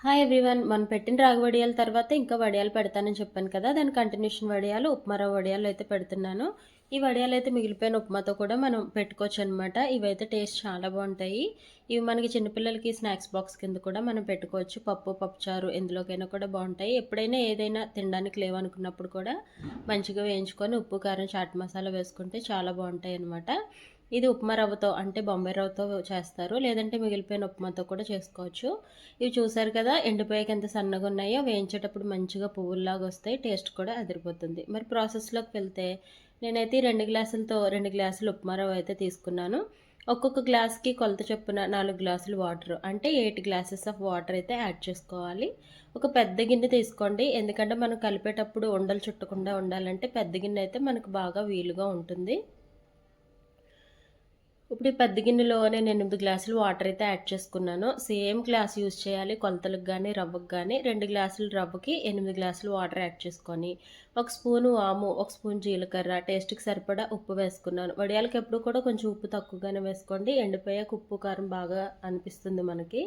Hi everyone. మనం పెట్టిన రాగి వడియాల తర్వాత ఇంకా వడియాలు పెడతానని చెప్పాను కదా! దాని కంటిన్యూషన్ వడియాలు, ఉప్మా రవ్వ వడియాలు అయితే పెడుతున్నాను. ఈ వడియాలైతే మిగిలిపోయిన ఉప్మాతో కూడా మనం పెట్టుకోవచ్చనమాట. ఇవైతే టేస్ట్ చాలా బావుంటాయి. ఇవి మనకి చిన్న పిల్లలకి స్నాక్స్ బాక్స్ కింద కూడా మనం పెట్టుకోవచ్చు. పప్పు, పప్పుచారు ఎందులోకైనా కూడా బావుంటాయి. ఎప్పుడైనా ఏదైనా తినడానికి లేవనుకున్నప్పుడు కూడా మంచిగా వేయించుకొని ఉప్పు, కారం, చాట్ మసాలా వేసుకుంటే చాలా బావుంటాయనమాట. ఇది ఉప్మా రవ్వతో అంటే బొంబాయి రవ్వతో చేస్తారు. లేదంటే మిగిలిపోయిన ఉప్మాతో కూడా చేసుకోవచ్చు. ఇవి చూసారు కదా! ఎండిపోయాక ఎంత సన్నగున్నాయో, వేయించేటప్పుడు మంచిగా పువ్వుల్లాగా వస్తాయి. టేస్ట్ కూడా అదిరిపోతుంది. మరి ప్రాసెస్‌లోకి వెళ్తే నేనైతే 2 గ్లాసులతో 2 గ్లాసులు ఉప్మా రవ్వ అయితే తీసుకున్నాను. ఒక్కొక్క గ్లాస్‌కి కొలత చొప్పున 4 గ్లాసులు వాటర్ అంటే 8 గ్లాసెస్ ఆఫ్ వాటర్ అయితే యాడ్ చేసుకోవాలి. ఒక పెద్ద గిన్నె తీసుకోండి. ఎందుకంటే మనం కలిపేటప్పుడు ఉండలు చుట్టకుండా ఉండాలంటే పెద్ద గిన్నె అయితే మనకు బాగా వీలుగా ఉంటుంది. ఇప్పుడు ఈ పెద్ద గిన్నెలో నేను 8 గ్లాసులు వాటర్ అయితే యాడ్ చేసుకున్నాను. సేమ్ గ్లాస్ యూజ్ చేయాలి కొలతలకు గానీ, రవ్వకు గానీ. 2 గ్లాసులు రవ్వకి 8 గ్లాసులు వాటర్ యాడ్ చేసుకొని, ఒక స్పూను వాము, ఒక స్పూన్ జీలకర్ర, టేస్ట్‌కి సరిపడా ఉప్పు వేసుకున్నాను. వడియాలకి ఎప్పుడు కూడా కొంచెం ఉప్పు తక్కువగానే వేసుకోండి. ఎండిపోయాక ఉప్పు, కారం బాగా అనిపిస్తుంది మనకి.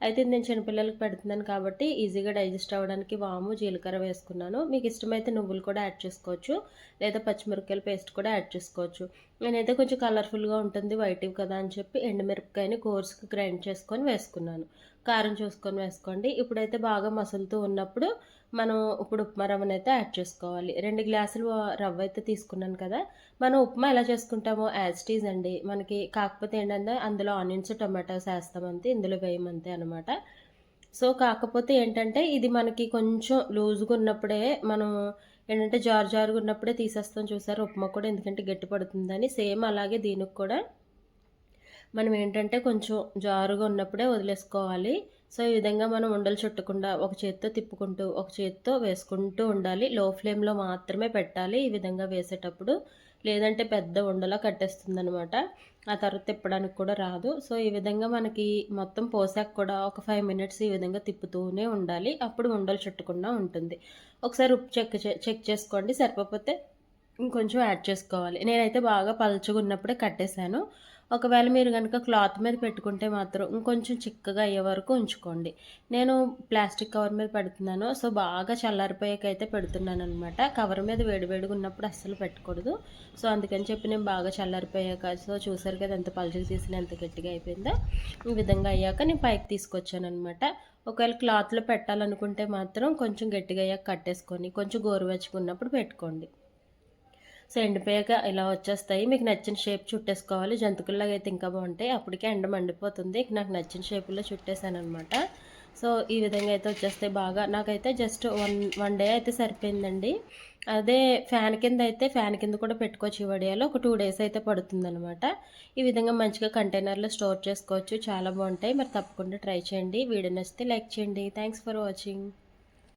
అయితే ఇది నేను చిన్నపిల్లలకి పెడుతున్నాను కాబట్టి ఈజీగా డైజెస్ట్ అవ్వడానికి వాము, జీలకర్ర వేసుకున్నాను. మీకు ఇష్టమైతే నువ్వులు కూడా యాడ్ చేసుకోవచ్చు. లేదా పచ్చిమిరపకాయల పేస్ట్ కూడా యాడ్ చేసుకోవచ్చు. నేనైతే కొంచెం కలర్‌ఫుల్‌గా ఉంటుంది వైట్‌వి కదా అని చెప్పి ఎండుమిరపకాయని కోర్స్‌గా గ్రైండ్ చేసుకొని వేసుకున్నాను. కారం చూసుకొని వేసుకోండి. ఇప్పుడైతే బాగా మసులుతూ ఉన్నప్పుడు మనం ఇప్పుడు ఉప్మా రవ్వనైతే యాడ్ చేసుకోవాలి. 2 గ్లాసులు రవ్వైతే తీసుకున్నాను కదా! మనం ఉప్మా ఎలా చేసుకుంటామో యాజ్ ఇట్ ఈజ్ అండి. మనకి కాకపోతే ఏంటంటే అందులో ఆనియన్స్, టొమాటోస్ ఏస్తామంతే. ఇందులో వేయమంతే అనమాట. సో, కాకపోతే ఏంటంటే ఇది మనకి కొంచెం లూజ్‌గా ఉన్నప్పుడే మనం ఏంటంటే జారుగా ఉన్నప్పుడే తీసేస్తాం చూసారా ఉప్మా కూడా ఎందుకంటే గట్టి పడుతుందని. సేమ్ అలాగే దీనికి కూడా మనం ఏంటంటే కొంచెం జారుగా ఉన్నప్పుడే వదిలేసుకోవాలి. సో, ఈ విధంగా మనం ఉండలు చుట్టకుండా ఒక చేత్తో తిప్పుకుంటూ, ఒక చేత్తో వేసుకుంటూ ఉండాలి. లో ఫ్లేమ్‌లో మాత్రమే పెట్టాలి ఈ విధంగా వేసేటప్పుడు. లేదంటే పెద్ద ఉండలా కట్టేస్తుందనమాట. ఆ తర్వాత తిప్పడానికి కూడా రాదు. సో, ఈ విధంగా మనకి మొత్తం పోసాక కూడా ఒక 5 మినిట్స్ ఈ విధంగా తిప్పుతూనే ఉండాలి. అప్పుడు ఉండలు చుట్టకుండా ఉంటుంది. ఒకసారి ఉప్పు చెక్ చేసుకోండి. సరిపోకపోతే ఇంకొంచెం యాడ్ చేసుకోవాలి. నేనైతే బాగా పల్చగున్నప్పుడే కట్టేసాను. ఒకవేళ మీరు గనక క్లాత్ మీద పెట్టుకుంటే మాత్రం ఇంకొంచెం చిక్కగా అయ్యే వరకు ఉంచుకోండి. నేను ప్లాస్టిక్ కవర్ మీద పెడుతున్నాను. సో, బాగా చల్లారిపోయాకైతే పెడుతున్నాననమాట. కవర్ మీద వేడివేడిగా ఉన్నప్పుడు అస్సలు పెట్టకూడదు. సో, అందుకని చెప్పి నేను బాగా చల్లారిపోయాక చూసారు కదా ఎంత పలుచగా తీసినా ఎంత గట్టిగా అయిపోయిందో. ఈ విధంగా అయ్యాక నేను పైకి తీసుకొచ్చాననమాట. ఒకవేళ క్లాత్‌లో పెట్టాలనుకుంటే మాత్రం కొంచెం గట్టిగా అయ్యాక కట్టేసుకొని కొంచెం గోరువెచ్చగా ఉన్నప్పుడు పెట్టుకోండి. సో, ఎండిపోయాక ఇలా వచ్చేస్తాయి. మీకు నచ్చిన షేప్ చుట్టేసుకోవాలి. జంతికల్లాగా అయితే ఇంకా బావుంటాయి. అప్పటికే ఎండ మండిపోతుంది. ఇక నాకు నచ్చిన షేపులో చుట్టేసాననమాట. సో, ఈ విధంగా అయితే వచ్చేస్తాయి బాగా. నాకైతే జస్ట్ వన్ డే అయితే సరిపోయిందండి. అదే ఫ్యాన్ కింద కూడా పెట్టుకోవచ్చు ఈ వడియాలు. ఒక 2 డేస్ అయితే పడుతుందనమాట. ఈ విధంగా మంచిగా కంటైనర్‌లో స్టోర్ చేసుకోవచ్చు. చాలా బావుంటాయి. మరి తప్పకుండా ట్రై చేయండి. వీడియో నచ్చితే లైక్ చేయండి. Thanks for watching.